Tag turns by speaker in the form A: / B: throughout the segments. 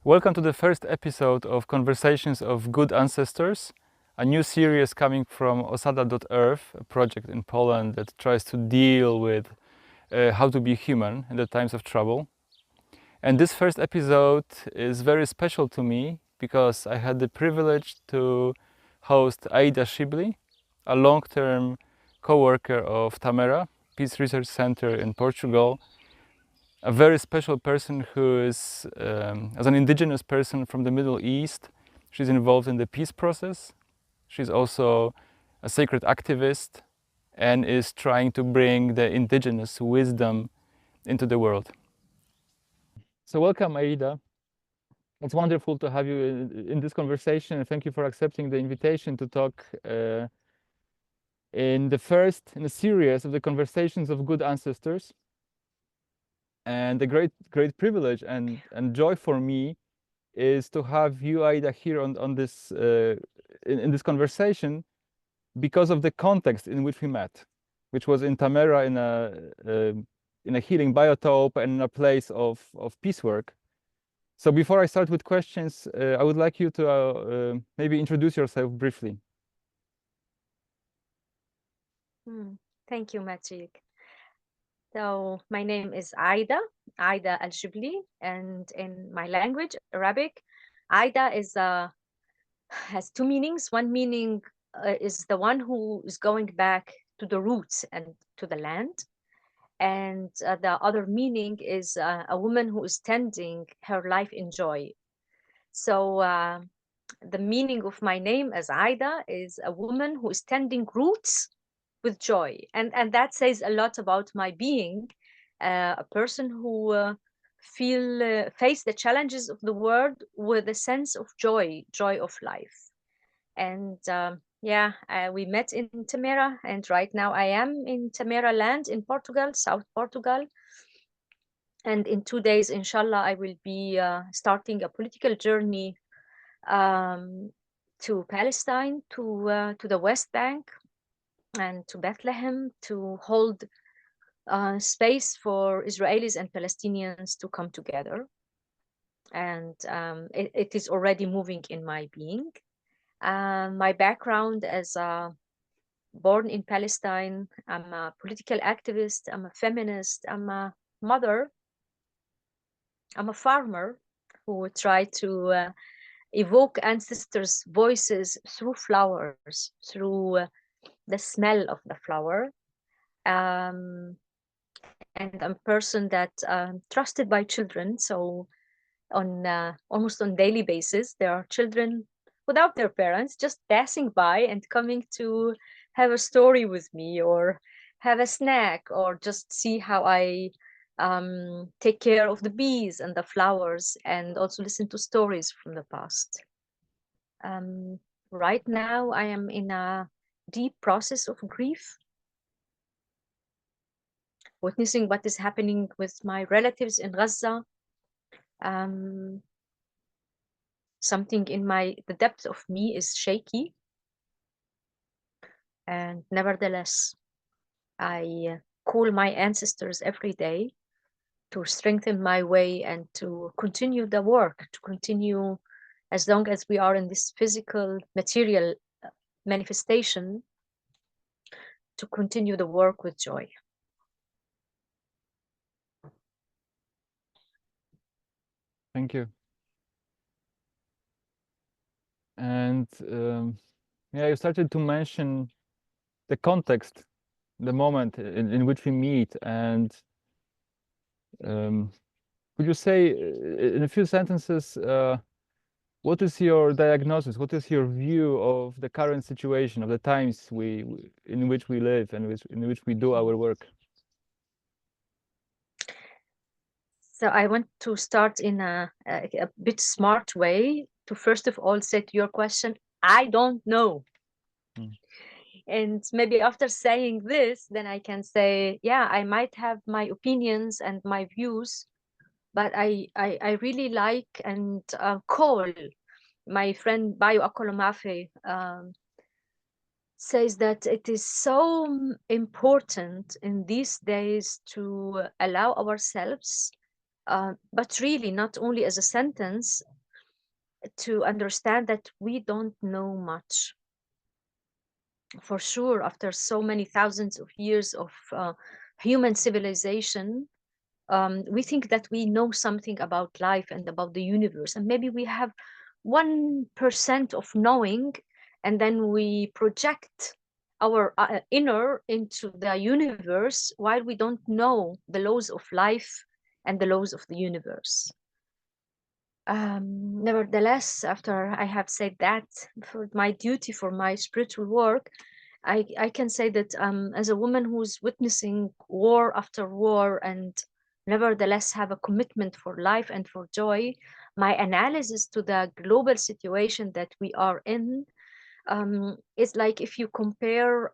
A: Welcome to the first episode of Conversations of Good Ancestors, a new series coming from osada.earth, a project in Poland that tries to deal with how to be human in the times of trouble. And this first episode is very special to me because I had the privilege to host Aida Shibli, a long-term co-worker of Tamera, Peace Research Center in Portugal, a very special person who is, as an indigenous person from the Middle East, she's involved in the peace process. She's also a sacred activist and is trying to bring the indigenous wisdom into the world. So welcome, Aida. It's wonderful to have you in this conversation. Thank you for accepting the invitation to talk in a series of the Conversations of Good Ancestors. And the great privilege and joy for me is to have you, Aida, here on this in this conversation because of the context in which we met, which was in Tamera in a healing biotope and in a place of peace work. So before I start with questions, I would like you to maybe introduce yourself briefly.
B: Thank you, Matik. So my name is Aida, Aida Al-Shibli, and in my language, Arabic, Aida has two meanings. One meaning is the one who is going back to the roots and to the land. And the other meaning is a woman who is tending her life in joy. So the meaning of my name as Aida is a woman who is tending roots with joy, and that says a lot about my being, a person who face the challenges of the world with a sense of joy of life. And we met in Tamera, and right now I am in Tamera land in Portugal, South Portugal. And in 2 days, inshallah, I will be starting a political journey to Palestine, to the West Bank, and to Bethlehem, to hold space for Israelis and Palestinians to come together. And it is already moving in my being. My background as born in Palestine, I'm a political activist, I'm a feminist, I'm a mother, I'm a farmer who try to evoke ancestors' voices through flowers, through the smell of the flower. And I'm a person that trusted by children. So on almost on daily basis, there are children without their parents just passing by and coming to have a story with me or have a snack or just see how I take care of the bees and the flowers and also listen to stories from the past. Right now, I am in a deep process of grief, witnessing what is happening with my relatives in Gaza. Something in the depth of me is shaky. And nevertheless, I call my ancestors every day to strengthen my way and to continue the work, to continue as long as we are in this physical, material manifestation, to continue the work with joy.
A: Thank you. And you started to mention the context, the moment in which we meet, and could you say in a few sentences what is your diagnosis? What is your view of the current situation, of the times in which we live and in which we do our work?
B: So I want to start in a bit smart way to first of all say to your question, I don't know. And maybe after saying this, then I can say, yeah, I might have my opinions and my views, but I really like and call my friend Bayo Akolomafe says that it is so important in these days to allow ourselves but really not only as a sentence, to understand that we don't know much. For sure, after so many thousands of years of human civilization, we think that we know something about life and about the universe, and maybe we have 1% of knowing, and then we project our inner into the universe while we don't know the laws of life and the laws of the universe. Nevertheless, after I have said that, for my duty, for my spiritual work, I can say that as a woman who's witnessing war after war and nevertheless have a commitment for life and for joy, my analysis to the global situation that we are in is like if you compare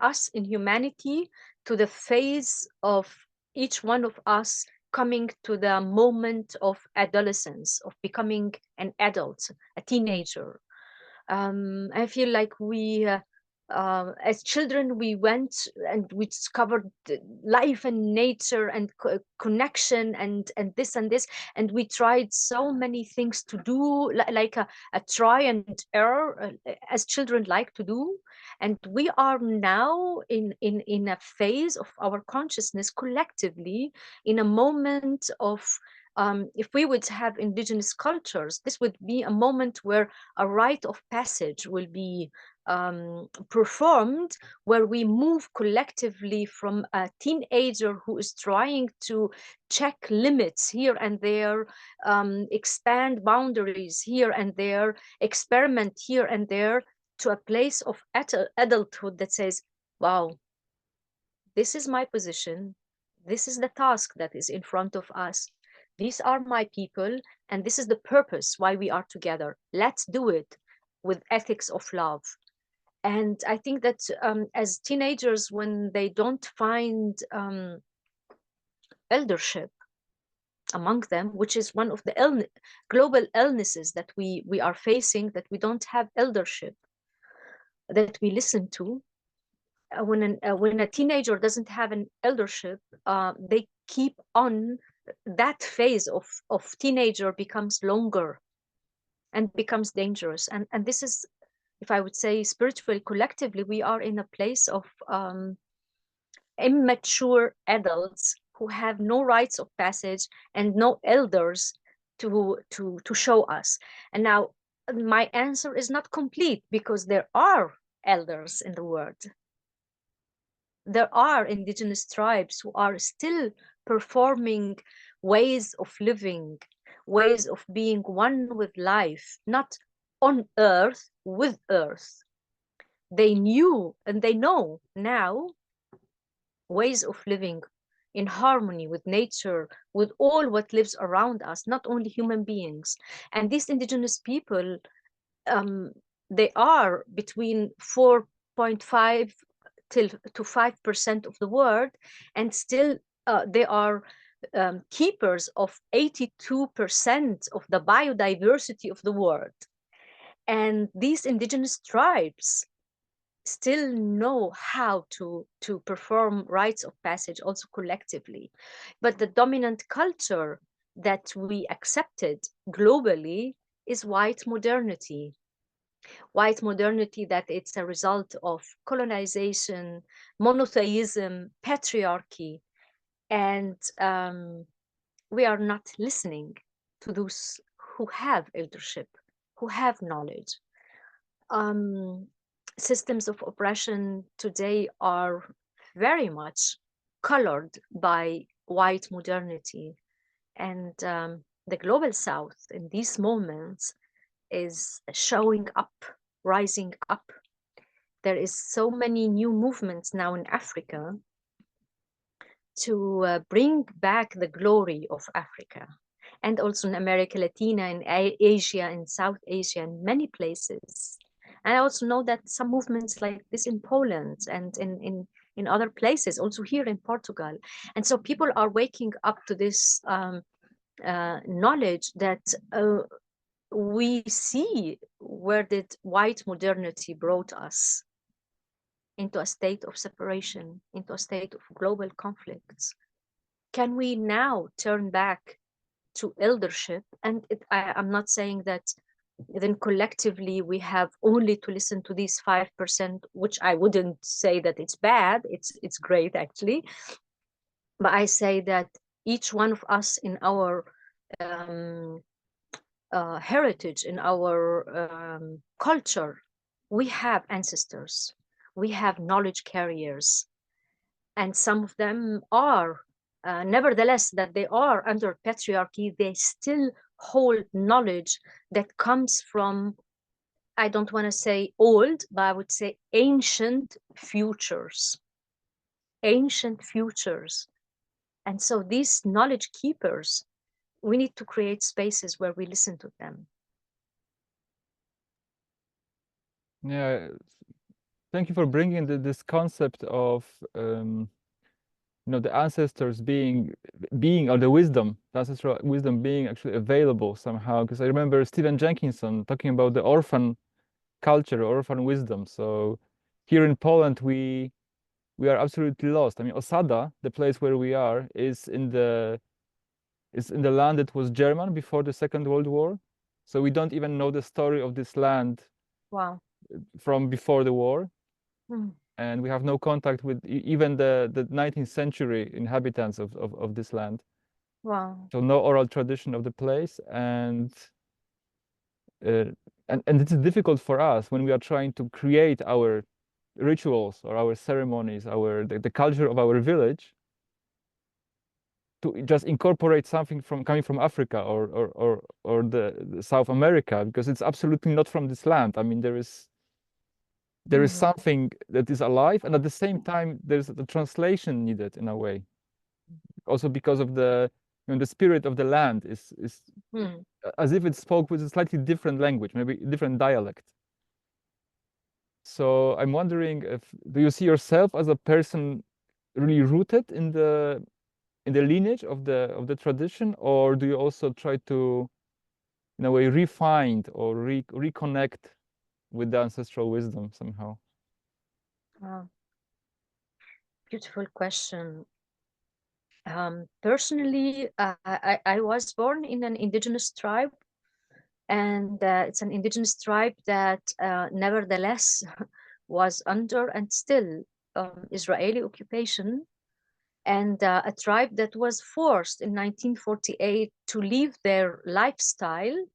B: us in humanity to the phase of each one of us coming to the moment of adolescence, of becoming an adult, a teenager. I feel like as children, we went and we discovered life and nature and connection and this and this, and we tried so many things to do, like a try and error, as children like to do. And we are now in a phase of our consciousness collectively, in a moment of if we would have indigenous cultures, this would be a moment where a rite of passage will be performed, where we move collectively from a teenager who is trying to check limits here and there, expand boundaries here and there, experiment here and there, to a place of adulthood that says, wow, this is my position, this is the task that is in front of us, these are my people, and this is the purpose why we are together. Let's do it with ethics of love. And I think that as teenagers, when they don't find eldership among them, which is one of the global illnesses that we are facing, that we don't have eldership that we listen to. When a teenager doesn't have an eldership, they keep on, that phase of teenager becomes longer and becomes dangerous. And this is, if I would say spiritually, collectively, we are in a place of immature adults who have no rites of passage and no elders to show us. And now my answer is not complete, because there are elders in the world. There are indigenous tribes who are still performing ways of living, ways of being one with life, not on earth, with earth. They knew and they know now ways of living in harmony with nature, with all what lives around us, not only human beings. And these indigenous people, they are between 4.5 to 5% of the world, and still they are keepers of 82% of the biodiversity of the world. And these indigenous tribes still know how to perform rites of passage also collectively. But the dominant culture that we accepted globally is white modernity. White modernity, that it's a result of colonization, monotheism, patriarchy, and we are not listening to those who have eldership, who have knowledge. Systems of oppression today are very much colored by white modernity. And the global south in these moments is showing up, rising up. There is so many new movements now in Africa to bring back the glory of Africa, and also in America Latina, in Asia, in South Asia, in many places. And I also know that some movements like this in Poland and in other places, also here in Portugal. And so people are waking up to this knowledge that we see where did white modernity brought us, into a state of separation, into a state of global conflicts. can we now turn back to eldership? And I'm not saying that then collectively we have only to listen to these 5%, which I wouldn't say that it's bad. It's great actually. But I say that each one of us in our um, heritage, in our culture, we have ancestors, we have knowledge carriers, and some of them are, nevertheless, that they are under patriarchy, they still hold knowledge that comes from, I don't want to say old, but I would say ancient futures. Ancient futures. And so these knowledge keepers, we need to create spaces where we listen to them.
A: Yeah, thank you for bringing this concept of the ancestors being or the ancestral wisdom being actually available somehow. Because I remember Stephen Jenkinson talking about the orphan culture, orphan wisdom. So here in Poland, we are absolutely lost. I mean, Osada, the place where we are, is in the land that was German before the Second World War. So we don't even know the story of this land.
B: Wow.
A: From before the war.
B: Hmm.
A: And we have no contact with even the 19th century inhabitants of this land.
B: Wow.
A: So no oral tradition of the place, and it is difficult for us when we are trying to create our rituals or our ceremonies, the culture of our village, to just incorporate something coming from Africa or the South America, because it's absolutely not from this land. I mean, there is something that is alive, and at the same time there's the translation needed in a way, also because of the spirit of the land is as if it spoke with a slightly different language, maybe different dialect. So I'm wondering, do you see yourself as a person really rooted in the lineage of the tradition, or do you also try to in a way refine or reconnect with the ancestral wisdom somehow?
B: Wow. Beautiful question. Personally, I was born in an indigenous tribe, and it's an indigenous tribe that nevertheless was under and still Israeli occupation, and a tribe that was forced in 1948 to leave their lifestyle,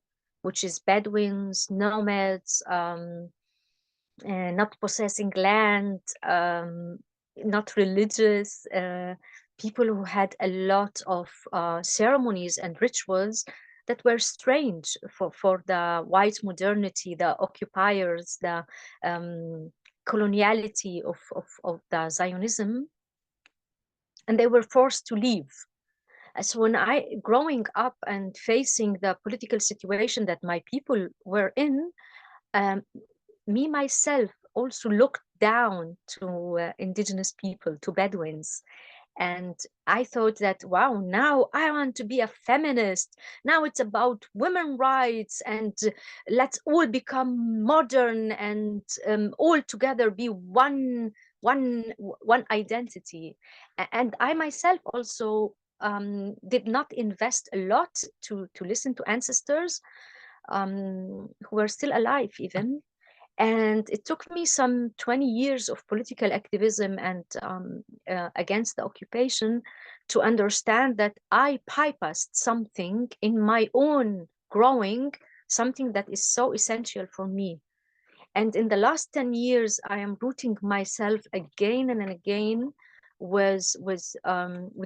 B: which is Bedouins, nomads, not possessing land, not religious, people who had a lot of ceremonies and rituals that were strange for the white modernity, the occupiers, the coloniality of the Zionism, and they were forced to leave. So when growing up and facing the political situation that my people were in, um, me myself also looked down to indigenous people, to Bedouins. And I thought that, wow, now I want to be a feminist. Now it's about women rights, and let's all become modern and all together be one identity. And I myself also did not invest a lot to listen to ancestors who were still alive even. And it took me some 20 years of political activism and against the occupation to understand that I bypassed something in my own growing, something that is so essential for me. And in the last 10 years, I am rooting myself again and again with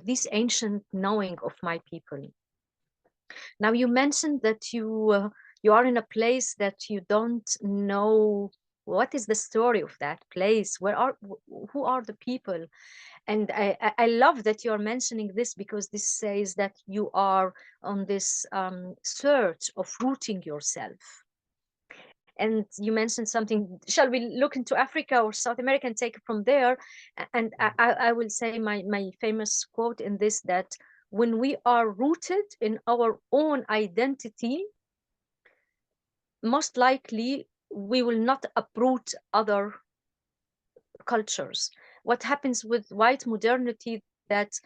B: this ancient knowing of my people. Now, you mentioned that you are in a place that you don't know what is the story of that place. Who are the people? And I love that you're mentioning this, because this says that you are on this search of rooting yourself. And you mentioned something, shall we look into Africa or South America and take it from there? And I will say my famous quote in this, that when we are rooted in our own identity, most likely we will not uproot other cultures. What happens with white modernity, that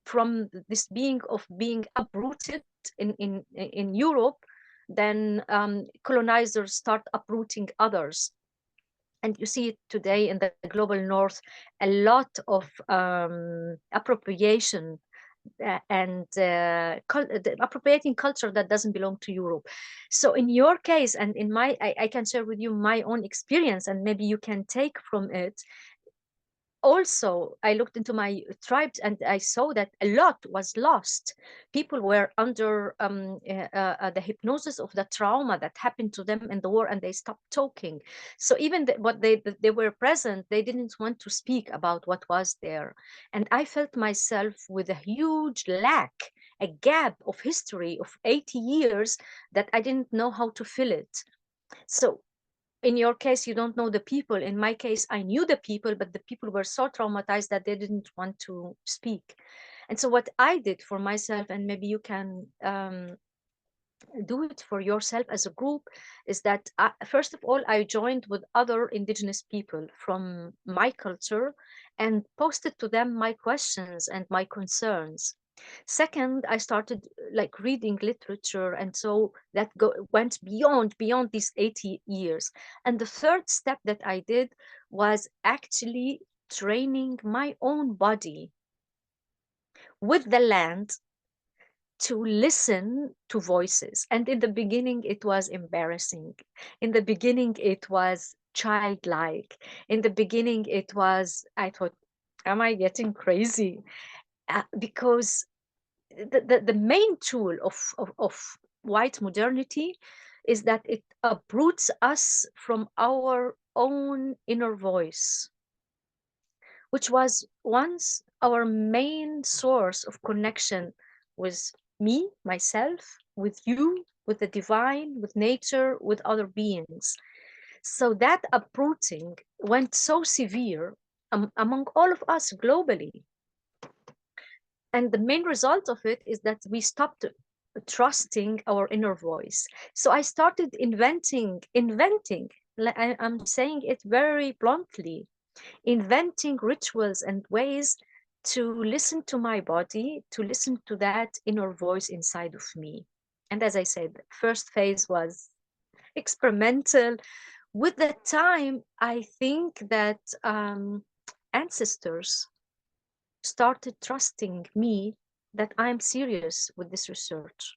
B: from this being of being uprooted in Europe, then colonizers start uprooting others. And you see it today in the global north, a lot of appropriation and appropriating culture that doesn't belong to Europe. So in your case, and in my, I can share with you my own experience, and maybe you can take from it. Also, I looked into my tribes and I saw that a lot was lost. People were under the hypnosis of the trauma that happened to them in the war, and they stopped talking. So even what they were present, they didn't want to speak about what was there. And I felt myself with a huge lack, a gap of history of 80 years that I didn't know how to fill it. So in your case, you don't know the people. In my case, I knew the people, but the people were so traumatized that they didn't want to speak. And so what I did for myself, and maybe you can do it for yourself as a group, is that first of all, I joined with other indigenous people from my culture and posted to them my questions and my concerns. Second, I started like reading literature, and so that went beyond these 80 years. And the third step that I did was actually training my own body with the land to listen to voices. And in the beginning, it was embarrassing. In the beginning, it was childlike. In the beginning, it was, I thought, am I getting crazy? Because the main tool of white modernity is that it uproots us from our own inner voice, which was once our main source of connection with me, myself, with you, with the divine, with nature, with other beings. So that uprooting went so severe among all of us globally. And the main result of it is that we stopped trusting our inner voice. So I started inventing, I'm saying it very bluntly, inventing rituals and ways to listen to my body, to listen to that inner voice inside of me. And as I said, first phase was experimental. With the time, I think that ancestors started trusting me that I'm serious with this research.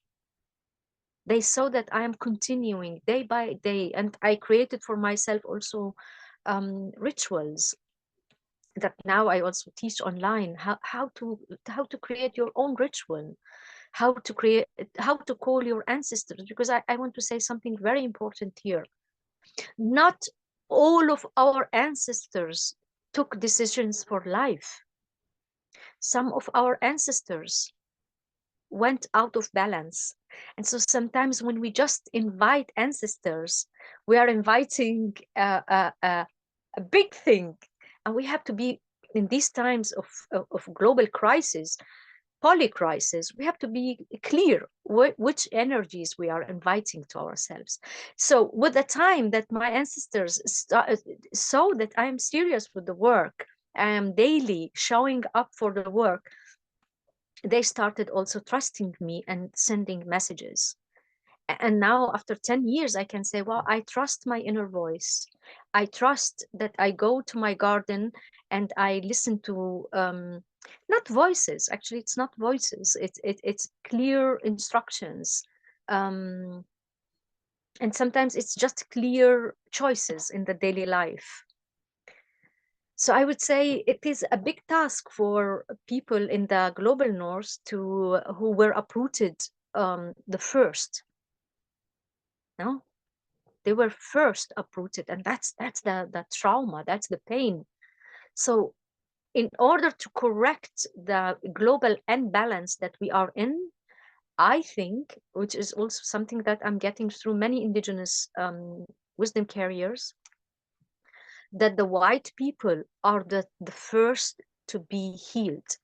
B: They saw that I am continuing day by day, and I created for myself also rituals that now I also teach online. How to create your own ritual, how to call your ancestors. Because I want to say something very important here. Not all of our ancestors took decisions for life. Some of our ancestors went out of balance. And so sometimes when we just invite ancestors, we are inviting a big thing. And we have to be, in these times of global crisis, polycrisis, we have to be clear which energies we are inviting to ourselves. So with the time that my ancestors saw that I am serious with the work, I am daily showing up for the work, they started also trusting me and sending messages. And now after 10 years, I can say, well, I trust my inner voice. I trust that I go to my garden and I listen to not voices. Actually, it's not voices. It's clear instructions. And sometimes it's just clear choices in the daily life. So I would say it is a big task for people in the global north who were uprooted the first. No, they were first uprooted, and that's the trauma, that's the pain. So in order to correct the global imbalance that we are in, I think, which is also something that I'm getting through many indigenous wisdom carriers, that the white people are the first to be healed.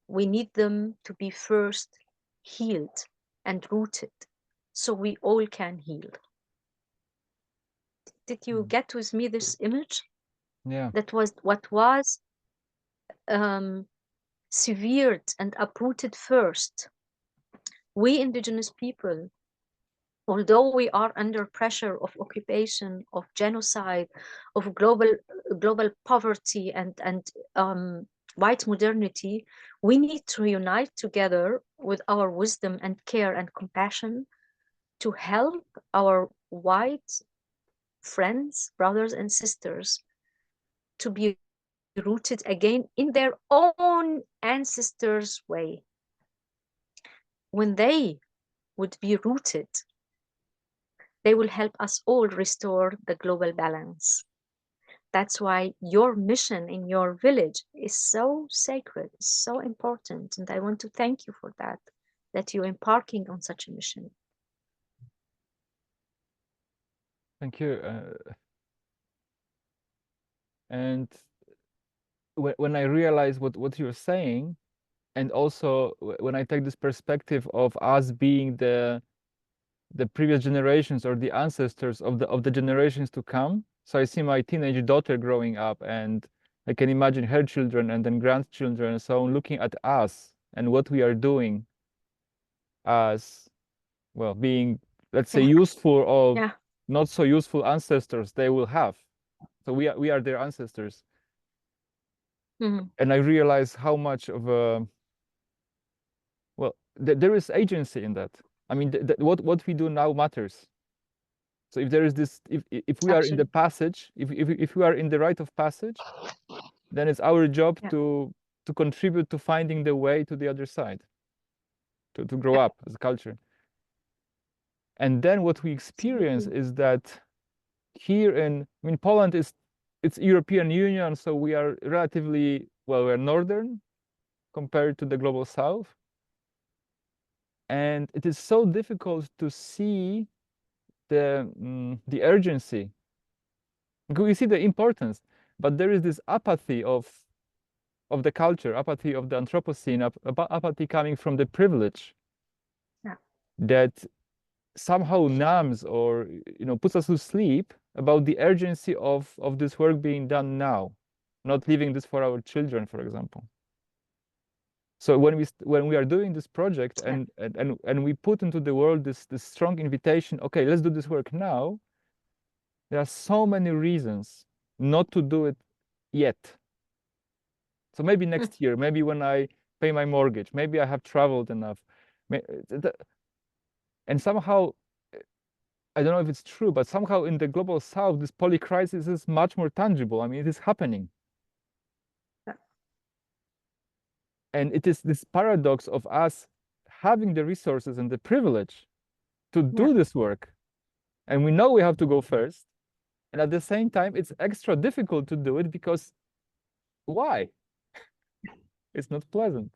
B: We need them to be first healed and rooted so we all can heal. Did you get with me this image?
A: Yeah.
B: That was what was severed and uprooted first. We indigenous people, although we are under pressure of occupation, of genocide, of global poverty and white modernity, we need to unite together with our wisdom and care and compassion to help our white friends, brothers and sisters to be rooted again in their own ancestors' way. When they would be rooted, they will help us all restore the global balance. That's why your mission in your village is so sacred, so important. And I want to thank you for that you're embarking on such a mission.
A: Thank you. And when I realize what you're saying, and also when I take this perspective of us being the previous generations or the ancestors of the generations to come. So I see my teenage daughter growing up, and I can imagine her children and then grandchildren and so on, looking at us and what we are doing as, well, being, let's say, useful or not so useful ancestors they will have. So we are their ancestors.
B: Mm-hmm.
A: And I realize how much of a, well, there is agency in that. I mean, what we do now matters. So if there is this, if we are in the passage, if we are in the rite of passage, then it's our job to contribute to finding the way to the other side, to grow up as a culture. And then what we experience is that here in, I mean, Poland it's European Union, so we are relatively, well, we're northern compared to the global south. And it is so difficult to see the urgency. We see the importance, but there is this apathy of the culture, apathy of the Anthropocene, apathy coming from the privilege that somehow numbs or puts us to sleep about the urgency of this work being done now, not leaving this for our children, for example. So when we are doing this project and we put into the world this strong invitation, okay, let's do this work now, there are so many reasons not to do it yet. So maybe next year, maybe when I pay my mortgage, maybe I have traveled enough. And somehow, I don't know if it's true, but somehow in the global south, this polycrisis is much more tangible. I mean, it is happening. And it is this paradox of us having the resources and the privilege to do this work. And we know we have to go first. And at the same time, it's extra difficult to do it because why? It's not pleasant.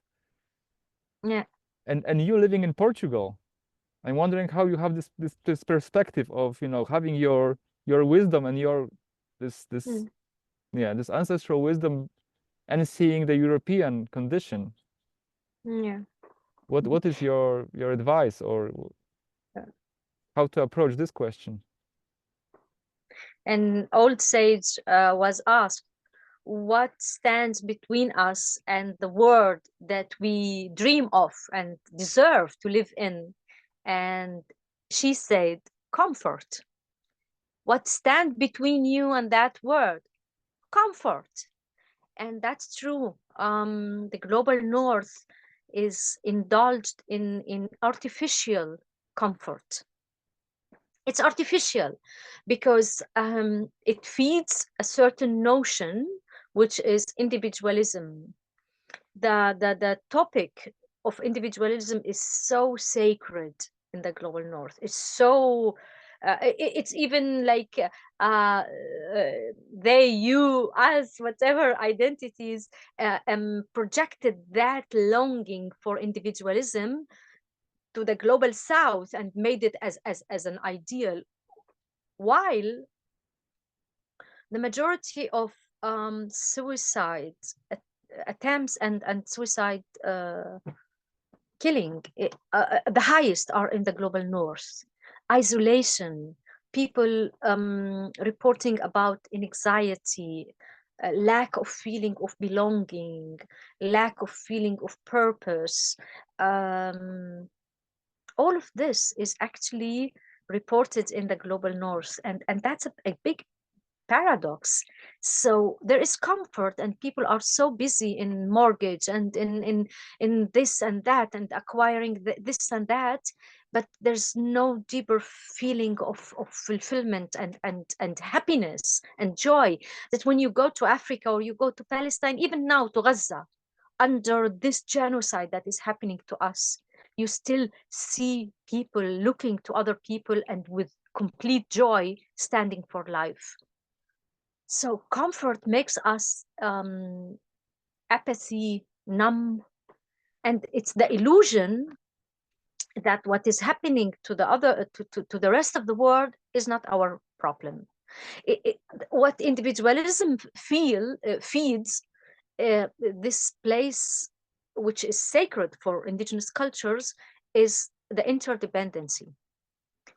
B: Yeah.
A: And you living in Portugal, I'm wondering how you have this perspective of having your wisdom and this ancestral wisdom and seeing the European condition.
B: Yeah.
A: What is your advice or how to approach this question?
B: An old sage was asked, what stands between us and the world that we dream of and deserve to live in? And she said, comfort. What stands between you and that world? Comfort. And that's true. The global north is indulged in artificial comfort. It's artificial because it feeds a certain notion, which is individualism. The topic of individualism is so sacred in the global north. It's so it's even like they, you, us, whatever identities projected that longing for individualism to the global south and made it as an ideal, while the majority of suicide attempts and suicide killing, the highest are in the global north. Isolation, people reporting about anxiety, lack of feeling of belonging, lack of feeling of purpose. All of this is actually reported in the global north, and that's a big paradox. So there is comfort, and people are so busy in mortgage and in this and that and acquiring this and that, but there's no deeper feeling of fulfillment and happiness and joy, that when you go to Africa or you go to Palestine, even now to Gaza, under this genocide that is happening to us, you still see people looking to other people and with complete joy standing for life. So comfort makes us apathy, numb, and it's the illusion that what is happening to the other to the rest of the world is not our problem. What individualism feeds this place, which is sacred for indigenous cultures, is the interdependency.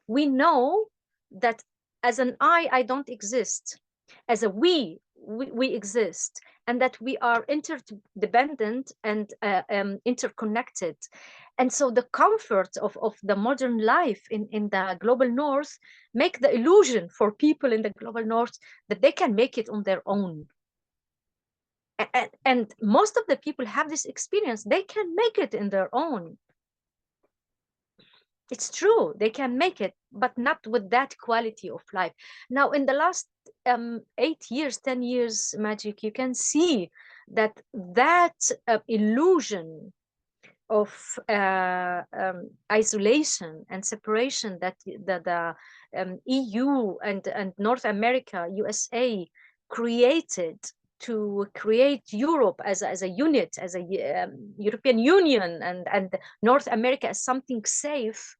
B: We know that as an I don't exist. As a we exist, and that we are interdependent and interconnected. And so the comfort of the modern life in the global north make the illusion for people in the global north that they can make it on their own. And most of the people have this experience. They can make it in their own. It's true, they can make it, but not with that quality of life. Now, in the last 8 years, 10 years, Magic, you can see that illusion of isolation and separation that the EU and North America, USA, created to create Europe as a unit, as a European Union, and North America as something safe,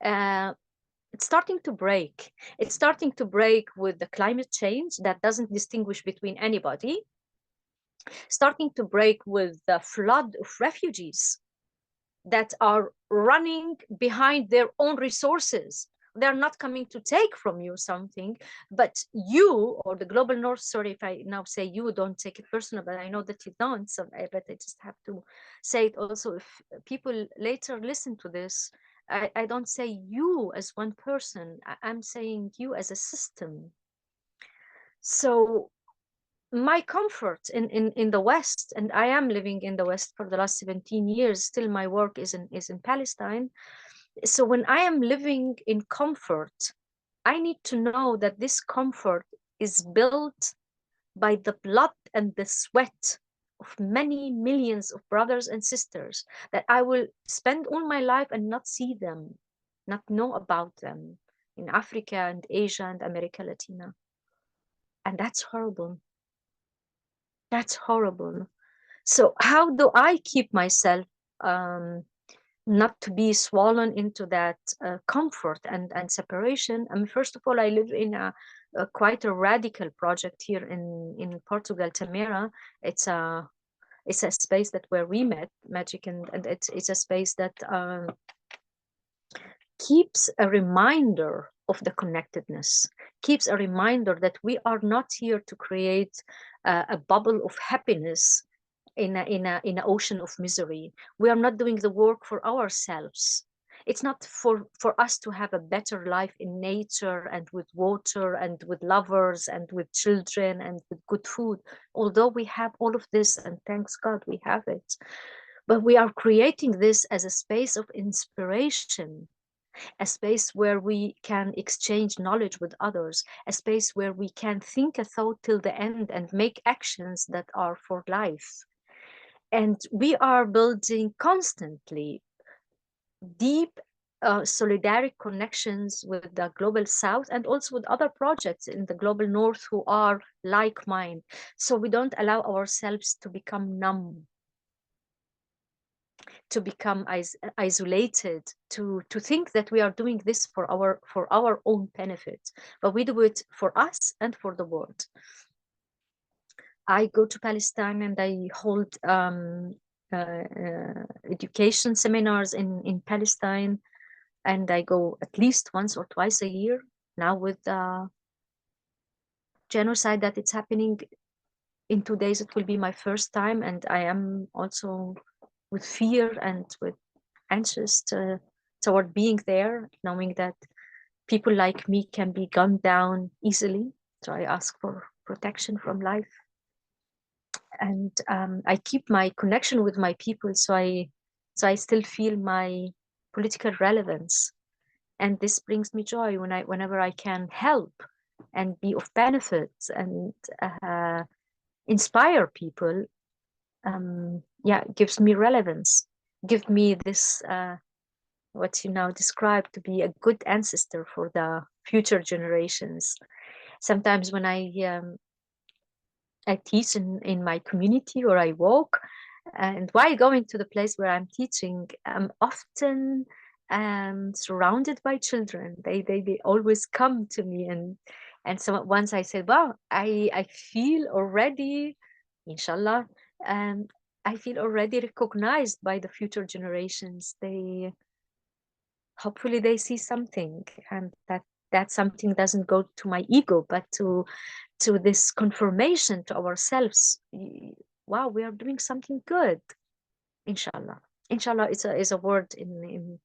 B: it's starting to break. It's starting to break with the climate change that doesn't distinguish between anybody, starting to break with the flood of refugees that are running behind their own resources. They're not coming to take from you something, but you, or the global north, sorry if I now say you, don't take it personal, but I know that you don't, so but I just have to say it also. If people later listen to this, I don't say you as one person, I'm saying you as a system. So my comfort in the West, and I am living in the West for the last 17 years, still my work is in Palestine. So when I am living in comfort, I need to know that this comfort is built by the blood and the sweat of many millions of brothers and sisters, that I will spend all my life and not see them, not know about them, in Africa and Asia and America Latina. And that's horrible. That's horrible. So how do I keep myself not to be swollen into that comfort and separation? I mean, first of all, I live in a quite a radical project here in Portugal, Tamera. It's a space that where we met, Magic, and it's a space that keeps a reminder of the connectedness, keeps a reminder that we are not here to create a bubble of happiness in an ocean of misery. We are not doing the work for ourselves. It's not for us to have a better life in nature and with water and with lovers and with children and with good food, although we have all of this, and thanks God we have it. But we are creating this as a space of inspiration, a space where we can exchange knowledge with others, a space where we can think a thought till the end and make actions that are for life. And we are building constantly deep solidaric connections with the global south and also with other projects in the global north who are like mind. So we don't allow ourselves to become numb, to become isolated, to think that we are doing this for our own benefit, but we do it for us and for the world. I go to Palestine and I hold education seminars in Palestine, and I go at least once or twice a year. Now with the genocide that it's happening, in 2 days it will be my first time, and I am also with fear and with anxious toward being there, knowing that people like me can be gunned down easily. So I ask for protection from life, and I keep my connection with my people, so I still feel my political relevance, and this brings me joy whenever I can help and be of benefit and inspire people. Yeah, gives me relevance, give me this what you now described, to be a good ancestor for the future generations. Sometimes when I teach in my community or I walk, and while going to the place where I'm teaching, I'm often surrounded by children. They always come to me, and so once I said, wow, I feel already, inshallah, um, I feel already recognized by the future generations. They hopefully they see something, and that something doesn't go to my ego, but to this confirmation to ourselves. Wow, we are doing something good. Inshallah. Inshallah is a word in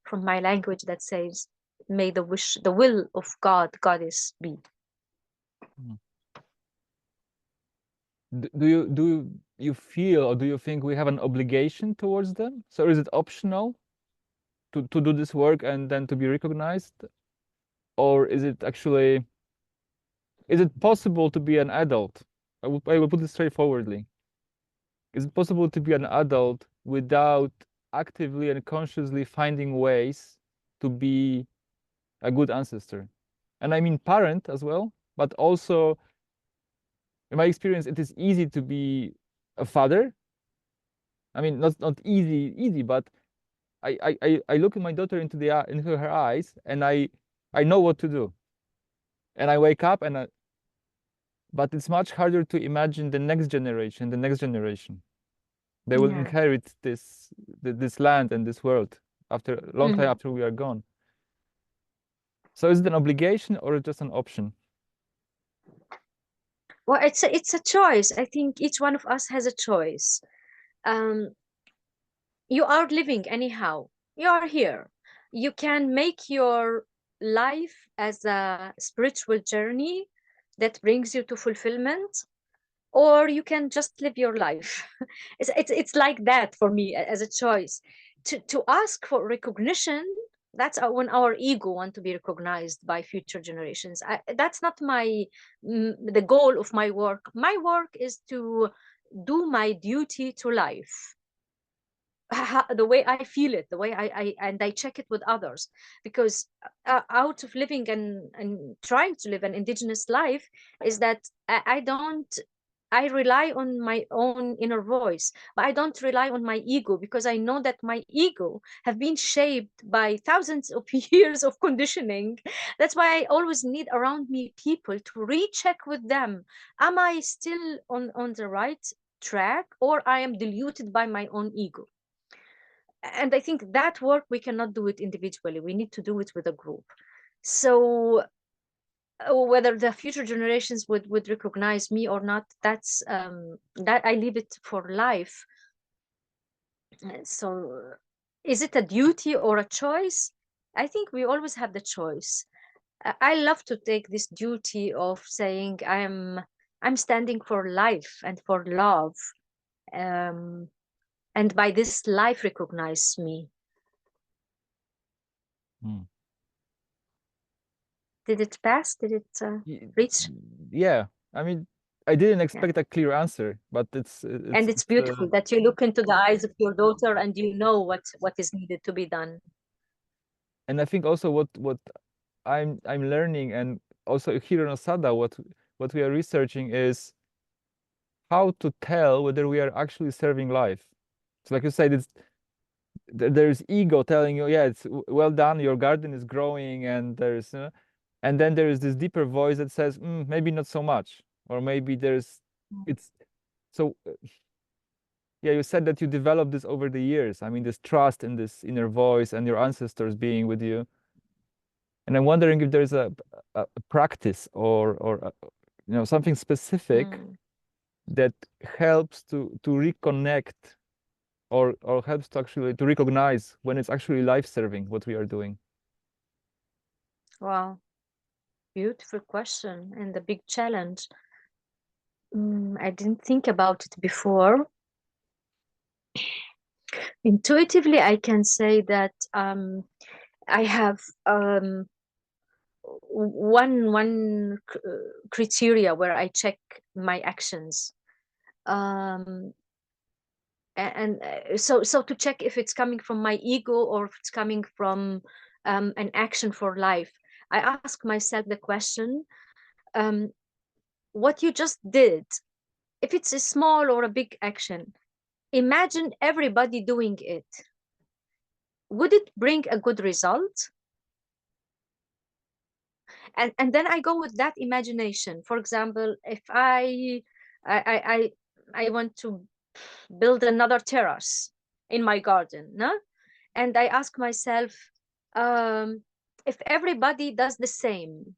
B: from my language that says, may the will of goddess be.
A: Do you feel, or do you think we have an obligation towards them? So is it optional to do this work and then to be recognized? Or is it actually, is it possible to be an adult? I will put it straightforwardly. Is it possible to be an adult without actively and consciously finding ways to be a good ancestor? And I mean parent as well, but also, in my experience, it is easy to be a father. I mean, not easy, but I look at my daughter into her eyes, and I know what to do. And I wake up, but it's much harder to imagine the next generation. They will
B: Yeah.
A: inherit this land and this world after a long time after we are gone. So is it an obligation or just an option?
B: Well, it's a choice. I think each one of us has a choice. You are living anyhow. You are here. You can make your life as a spiritual journey that brings you to fulfillment, or you can just live your life. It's like that for me as a choice. To ask for recognition, that's when our ego want to be recognized by future generations. That's not the goal of my work. My work is to do my duty to life, the way I feel it, the way I check it with others, because out of living and trying to live an indigenous life is that I don't, I rely on my own inner voice, but I don't rely on my ego, because I know that my ego have been shaped by thousands of years of conditioning. That's why I always need around me people to recheck with them. Am I still on the right track, or I am diluted by my own ego? And I think that work, we cannot do it individually. We need to do it with a group. So whether the future generations would recognize me or not, that's that I leave it for life. So is it a duty or a choice? I think we always have the choice. I love to take this duty of saying I'm standing for life and for love, and by this life recognize me. Did it pass? Did it reach?
A: Yeah, I mean, I didn't expect a clear answer, but it's
B: beautiful that you look into the eyes of your daughter and you know what is needed to be done.
A: And I think also what I'm learning, and also here in Osada, what we are researching is how to tell whether we are actually serving life. So like you said, there's ego telling you, yeah, it's well done, your garden is growing, and and then there is this deeper voice that says, maybe not so much, or maybe it's so. Yeah, you said that you developed this over the years. I mean, this trust in this inner voice and your ancestors being with you. And I'm wondering if there's a practice or something specific that helps to reconnect or helps to actually to recognize when it's actually life-serving what we are doing?
B: Wow, beautiful question and a big challenge. I didn't think about it before. Intuitively, I can say that I have one criteria where I check my actions. Um, so to check if it's coming from my ego or if it's coming from an action for life, I ask myself the question, um, what you just did, if it's a small or a big action, imagine everybody doing it, would it bring a good result? And then I go with that imagination. For example, if I I want to build another terrace in my garden, no? And I ask myself, um, if everybody does the same,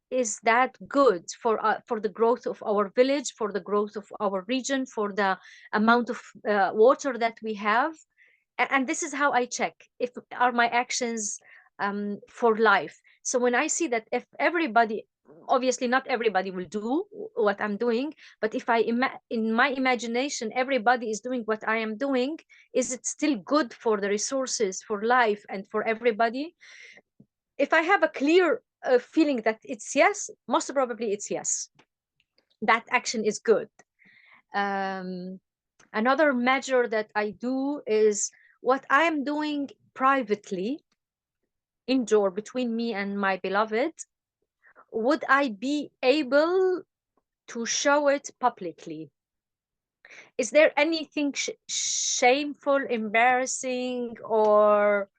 B: is that good for the growth of our village, for the growth of our region, for the amount of water that we have? And this is how I check if are my actions for life. So when I see that if everybody, obviously not everybody will do what I'm doing, but if in my imagination everybody is doing what I am doing, is it still good for the resources, for life, and for everybody? If I have a clear feeling that it's yes, most probably it's yes, that action is good. um, Another measure that I do is what I am doing privately, indoor, between me and my beloved. Would I be able to show it publicly? Is there anything shameful, embarrassing, or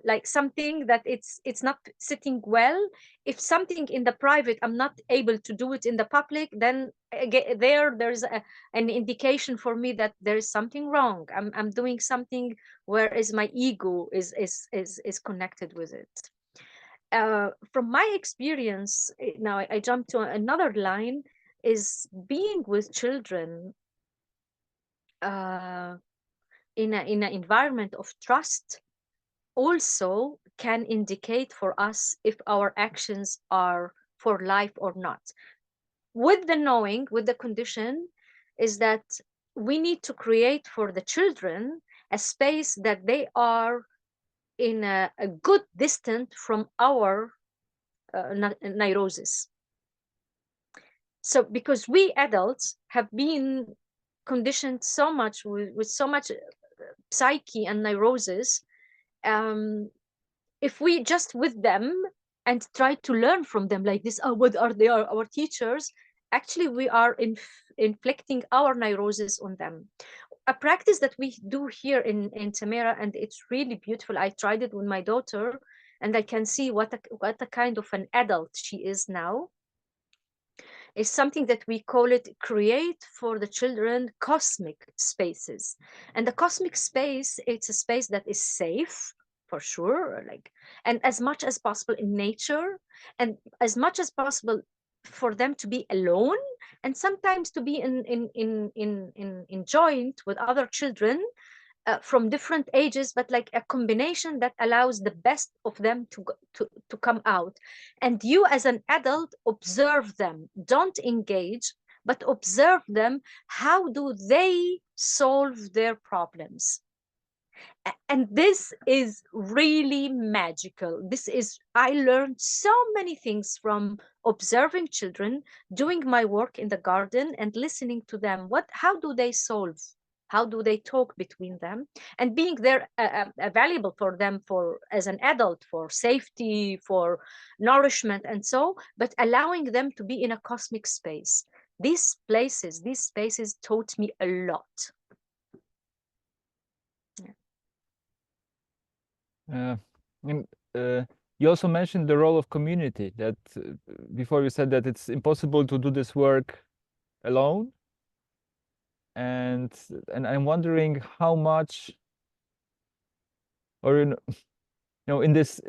B: like something that it's not sitting well? If something in the private I'm not able to do it in the public, then again, there's an indication for me that there is something wrong. I'm doing something where is my ego is connected with it. From my experience, now I jump to another line, is being with children uh, in an environment of trust also can indicate for us if our actions are for life or not. With the knowing, with the condition, is that we need to create for the children a space that they are in a good distance from our neurosis. So because we adults have been conditioned so much with so much psyche and neurosis, um, if we just with them and try to learn from them like this, oh, what are they are our teachers, actually we are inflicting our neurosis on them. A practice that we do here in Tamera, and it's really beautiful, I tried it with my daughter, and I can see what a kind of an adult she is now, is something that we call it create for the children cosmic spaces. And the cosmic space, it's a space that is safe for sure, like, and as much as possible in nature, and as much as possible for them to be alone, and sometimes to be in joint with other children from different ages, but like a combination that allows the best of them to come out. And you as an adult observe them, don't engage, but observe them. How do they solve their problems? And this is really magical. This is, I learned so many things from observing children, doing my work in the garden and listening to them. How do they solve? How do they talk between them? And being there available for them, for as an adult, for safety, for nourishment, and so, but allowing them to be in a cosmic space. These spaces taught me a lot.
A: And you also mentioned the role of community, that before you said that it's impossible to do this work alone, and I'm wondering how much, or in this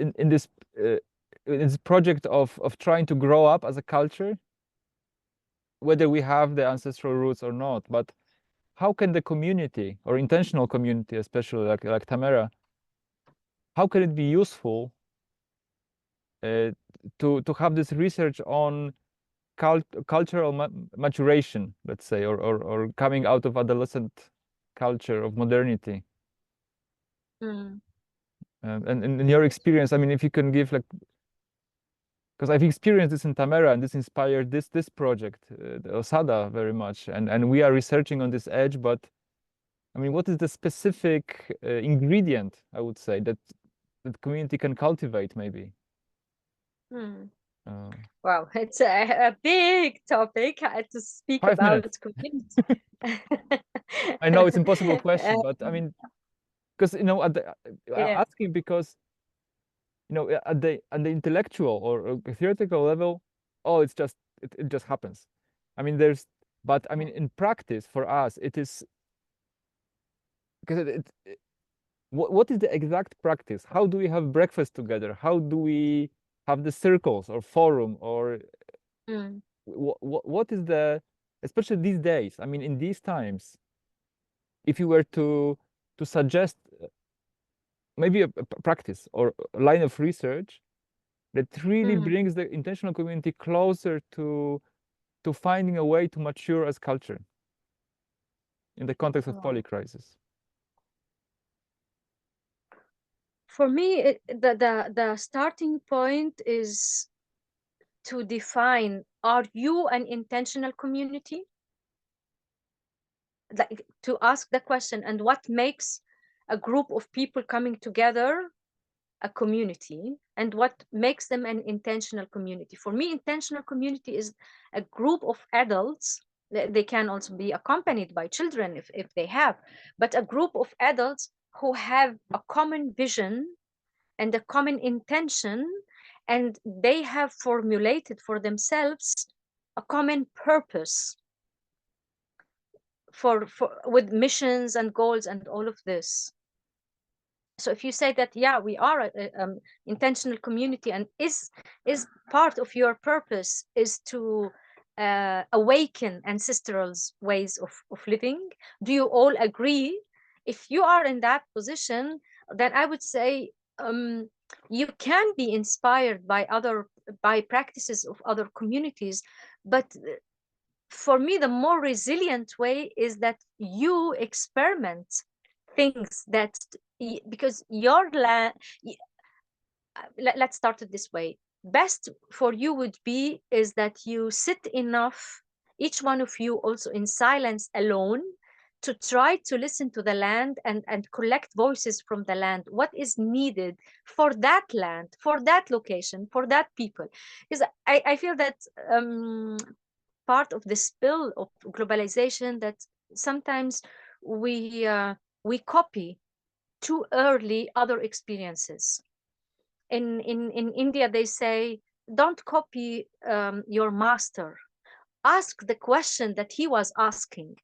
A: project of trying to grow up as a culture, whether we have the ancestral roots or not, but how can the community, or intentional community, especially like Tamera, how can it be useful to have this research on cultural maturation, let's say, or coming out of adolescent culture of modernity? And in your experience, I mean, if you can give like, because I've experienced this in Tamera, and this inspired this project, Osada, very much, and we are researching on this edge. But I mean, what is the specific ingredient, I would say, that community can cultivate, maybe?
B: Wow, it's a big topic to speak
A: 5
B: about
A: minutes.
B: community.
A: I know it's impossible question, but I mean, because
B: Yeah.
A: asking because at the intellectual or theoretical level, oh, it just happens. I mean, but I mean, in practice for us, it is because what is the exact practice? How do we have breakfast together? How do we have the circles or forum, or what is the, especially these days, I mean, in these times, if you were to suggest maybe a practice or a line of research that really brings the intentional community closer to finding a way to mature as culture in the context of polycrisis?
B: For me, the starting point is to define, are you an intentional community? Like, to ask the question, and what makes a group of people coming together a community, and what makes them an intentional community? For me, intentional community is a group of adults. They can also be accompanied by children if they have, but a group of adults who have a common vision and a common intention, and they have formulated for themselves a common purpose for with missions and goals and all of this. So if you say that, yeah, we are a intentional community, and is part of your purpose is to awaken ancestral ways of living, do you all agree? If you are in that position, then I would say you can be inspired by practices of other communities, but for me the more resilient way is that you experiment things that, because your land, let's start it this way. Best for you would be is that you sit enough, each one of you also in silence alone, to try to listen to the land and collect voices from the land, what is needed for that land, for that location, for that people. Because I feel that part of the spill of globalization, that sometimes we copy too early other experiences. In India, they say, don't copy your master. Ask the question that he was asking.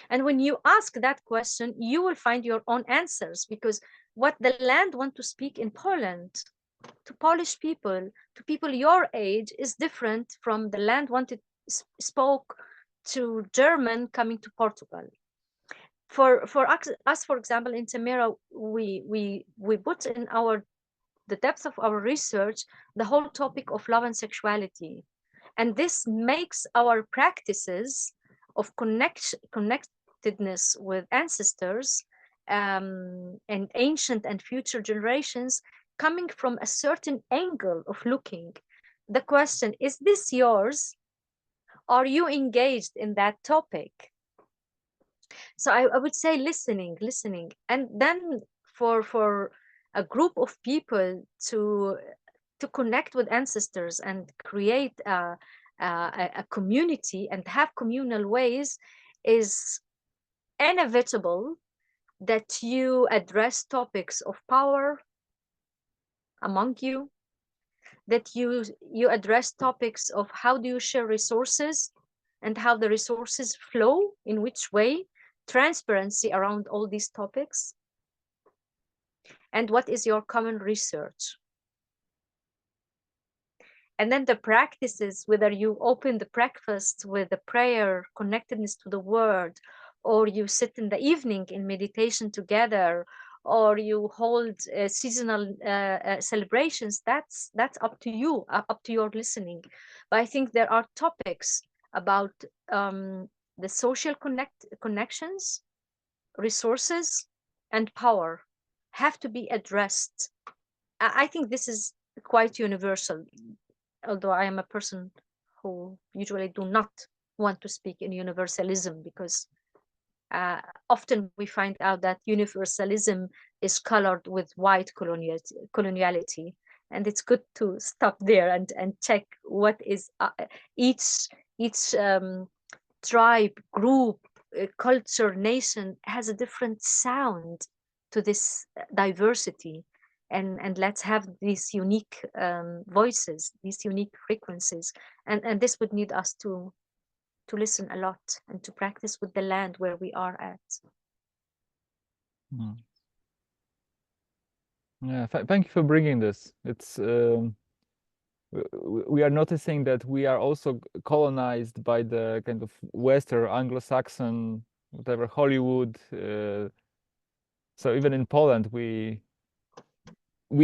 B: And when you ask that question, you will find your own answers, because what the land want to speak in Poland to Polish people, to people your age, is different from the land wanted spoke to German coming to Portugal. For us, for example, in Tamera, we put in the depth of our research the whole topic of love and sexuality, and this makes our practices of connectedness with ancestors and ancient and future generations coming from a certain angle of looking. The question, is this yours? Are you engaged in that topic? So I would say listening, and then for a group of people to connect with ancestors and create a community and have communal ways, is inevitable that you address topics of power among you, that you address topics of how do you share resources and how the resources flow, in which way, transparency around all these topics, and what is your common research. And then the practices, whether you open the breakfast with a prayer, connectedness to the word, or you sit in the evening in meditation together, or you hold seasonal celebrations, that's up to you, up to your listening. But I think there are topics about the social connections, resources, and power have to be addressed. I think this is quite universal, although I am a person who usually do not want to speak in universalism, because uh, often we find out that universalism is colored with white coloniality, and it's good to stop there and check what is each each tribe, group, culture, nation has a different sound to this diversity. And let's have these unique voices, these unique frequencies. And this would need us to listen a lot and to practice with the land where we are at.
A: Yeah, thank you for bringing this. It's we are noticing that we are also colonized by the kind of Western, Anglo-Saxon, whatever, Hollywood. So even in Poland, we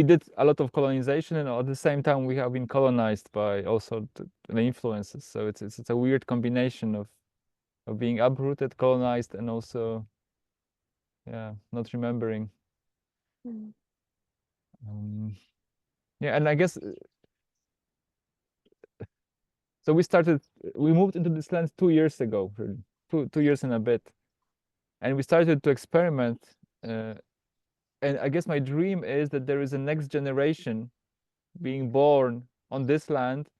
A: did a lot of colonization, and at the same time we have been colonized by also the influences. So it's a weird combination of being uprooted, colonized, and also, yeah, not remembering.
B: Mm.
A: Yeah, and I guess so. We moved into this land 2 years ago, really, 2 years and a bit, and we started to experiment. And I guess my dream is that there is a next generation being born on this land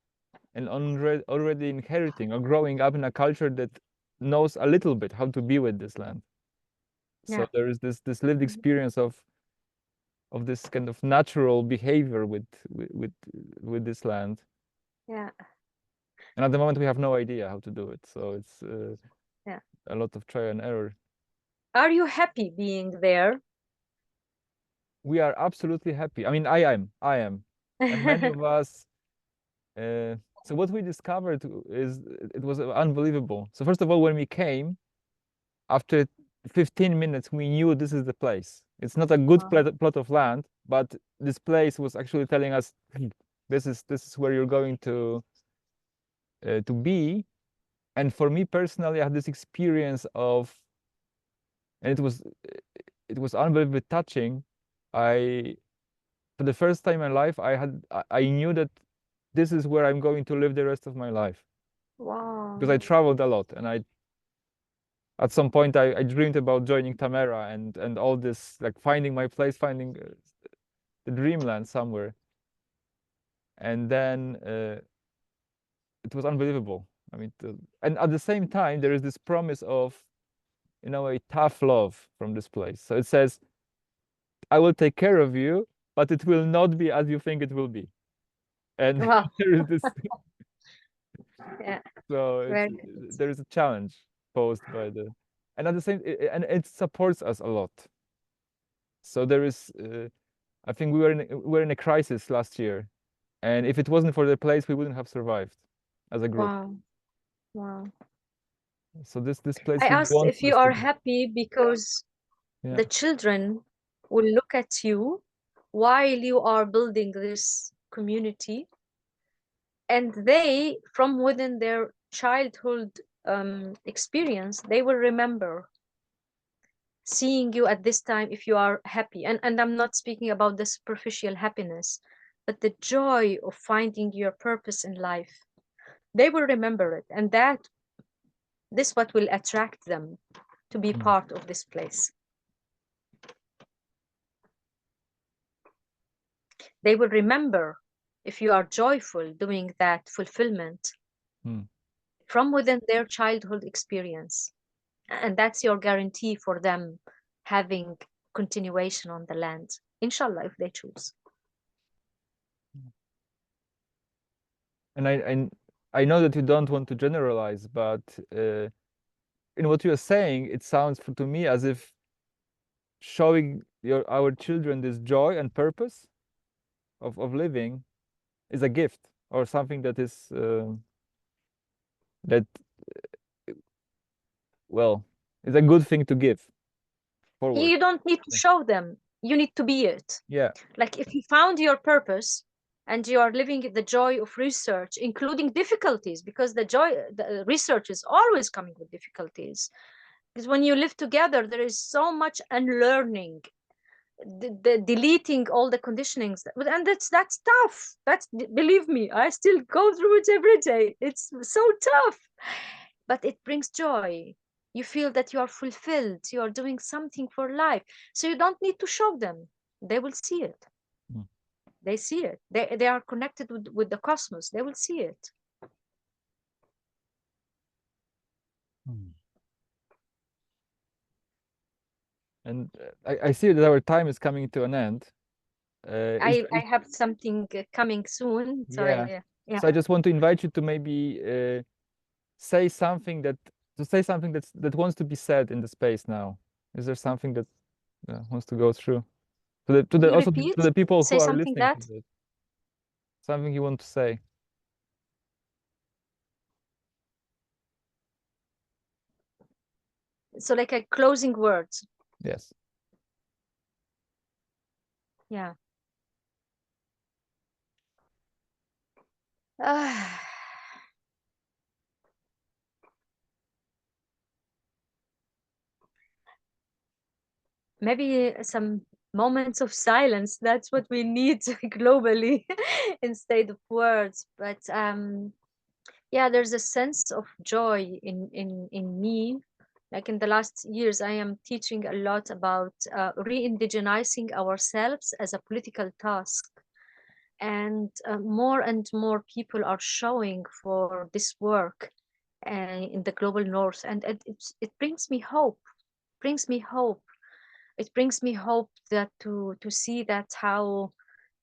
A: and already inheriting or growing up in a culture that knows a little bit how to be with this land. So
B: Yeah.
A: there is this lived experience of this kind of natural behavior with this land.
B: Yeah.
A: And at the moment we have no idea how to do it. So it's
B: Yeah.
A: a lot of trial and error.
B: Are you happy being there?
A: We are absolutely happy. I mean, I am, and many of us. So what we discovered is it was unbelievable. So first of all, when we came, after 15 minutes, we knew this is the place. It's not a good
B: Wow.
A: plot of land, but this place was actually telling us, this is where you're going to be. And for me personally, I had this experience of, and it was unbelievably touching. For the first time in life, I knew that this is where I'm going to live the rest of my life, because I
B: Wow.
A: traveled a lot, and at some point I dreamed about joining Tamera and all this, like finding my place, finding the Dreamland somewhere, and then it was unbelievable. I mean, and at the same time there is this promise of, a tough love from this place. So it says, I will take care of you, but it will not be as you think it will be. And
B: Wow.
A: there is this,
B: Yeah.
A: so
B: Very good.
A: there is a challenge posed by and at the same, and it supports us a lot. So there is, I think we were in a crisis last year, and if it wasn't for the place, we wouldn't have survived as a group.
B: Wow. Wow.
A: So this place
B: I
A: really
B: asked
A: wants
B: if you
A: us to
B: are
A: be.
B: happy because
A: Yeah.
B: the children will look at you while you are building this community, and they, from within their childhood experience, they will remember seeing you at this time if you are happy. And I'm not speaking about the superficial happiness, but the joy of finding your purpose in life. They will remember it, and this what will attract them to be
A: Mm.
B: part of this place. They will remember if you are joyful doing that fulfillment
A: Mm.
B: from within their childhood experience. And that's your guarantee for them having continuation on the land, inshallah, if they choose.
A: And I know that you don't want to generalize, but in what you are saying, it sounds to me as if showing our children this joy and purpose of living is a gift. or something that is that well is a good thing to give forward.
B: You don't need to show them. You need to be it.
A: Yeah.
B: Like if you found your purpose and you are living the joy of research, including difficulties, because the research is always coming with difficulties. Because when you live together, there is so much unlearning, the deleting all the conditionings, and that's tough. Believe me, I still go through it every day. It's so tough, but it brings joy. You feel that you are fulfilled, you are doing something for life, so you don't need to show them. They will see it.
A: Mm.
B: They see it. They are connected with the cosmos. They will see it.
A: Mm. And I see that our time is coming to an end.
B: I have something coming soon, so
A: Yeah.
B: yeah.
A: So I just want to invite you to maybe say something that wants to be said in the space now. Is there something that wants to go through to
B: Can
A: the
B: you
A: also
B: repeat?
A: to the people who
B: Say
A: are
B: something
A: listening to
B: that.
A: this? Something you want to say?
B: So like a closing words.
A: Yes.
B: Yeah. Maybe some moments of silence. That's what we need globally instead of words. But yeah, there's a sense of joy in me. Like in the last years, I am teaching a lot about re-indigenizing ourselves as a political task. And more people are showing for this work in the global north, and it brings me hope. Brings me hope. It brings me hope that to see that how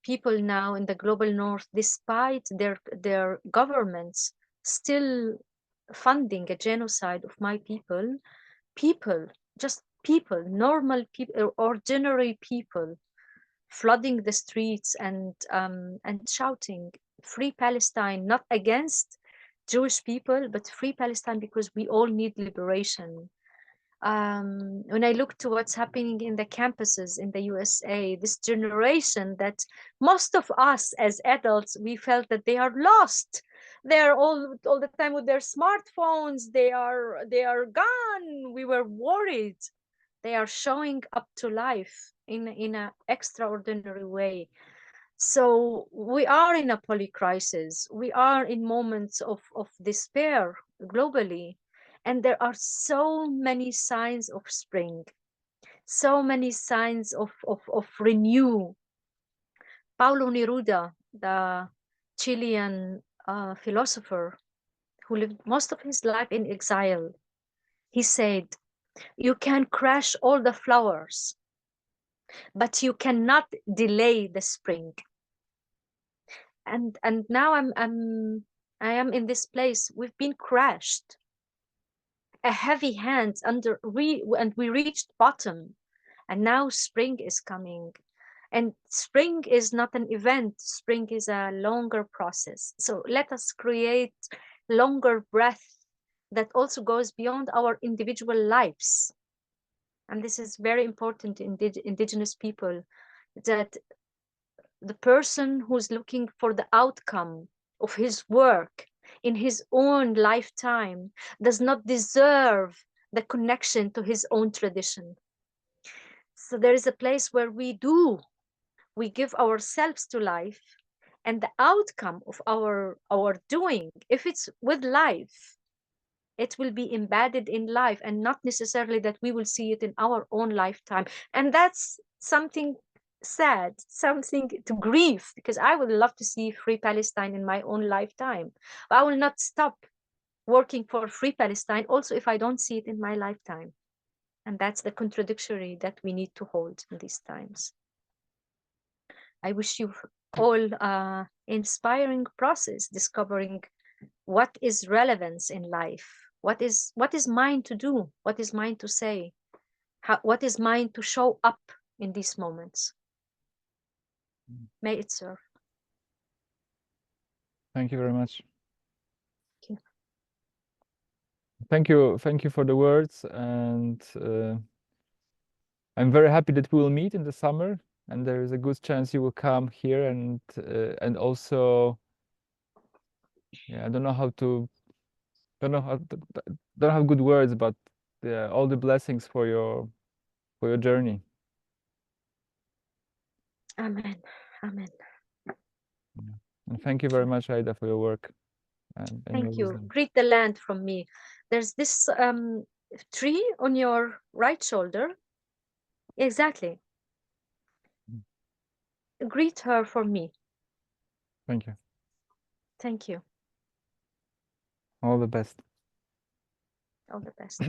B: people now in the global north, despite their governments still funding a genocide of my people, just people, normal people, ordinary people, flooding the streets and shouting, "Free Palestine!" Not against Jewish people, but free Palestine because we all need liberation. When I look to what's happening in the campuses in the USA, this generation that most of us as adults, we felt that they are lost. They are all the time with their smartphones. They are gone. We were worried. They are showing up to life in an extraordinary way. So we are in a polycrisis. We are in moments of despair globally. And there are so many signs of spring, so many signs of renew. Paulo Neruda, the Chilean philosopher who lived most of his life in exile, he said, "You can crash all the flowers, but you cannot delay the spring." And now I am in this place. We've been crashed, a heavy hand and we reached bottom, and now spring is coming. And spring is not an event. Spring is a longer process. So let us create longer breath that also goes beyond our individual lives. And this is very important to indigenous people, that the person who's looking for the outcome of his work in his own lifetime does not deserve the connection to his own tradition. So there is a place where we give ourselves to life, and the outcome of our doing, if it's with life, it will be embedded in life, and not necessarily that we will see it in our own lifetime. And that's something sad, something to grieve, because I would love to see free Palestine in my own lifetime. But I will not stop working for free Palestine also if I don't see it in my lifetime. And that's the contradictory that we need to hold in these times. I wish you all inspiring process, discovering what is relevance in life, what is mine to do, what is mine to say, what is mine to show up in these moments. May it serve.
A: Thank you very much.
B: Thank
A: Thank you for the words, and I'm very happy that we will meet in the summer, and there is a good chance you will come here, and also, yeah, I don't know how to, don't have good words, but all the blessings for your journey.
B: Amen. Amen.
A: And thank you very much, Aida, for your work and your
B: Thank you.
A: wisdom.
B: Greet the land from me. There's this tree on your right shoulder. Exactly. Greet her for me.
A: Thank you.
B: Thank you.
A: All the best.
B: All the best.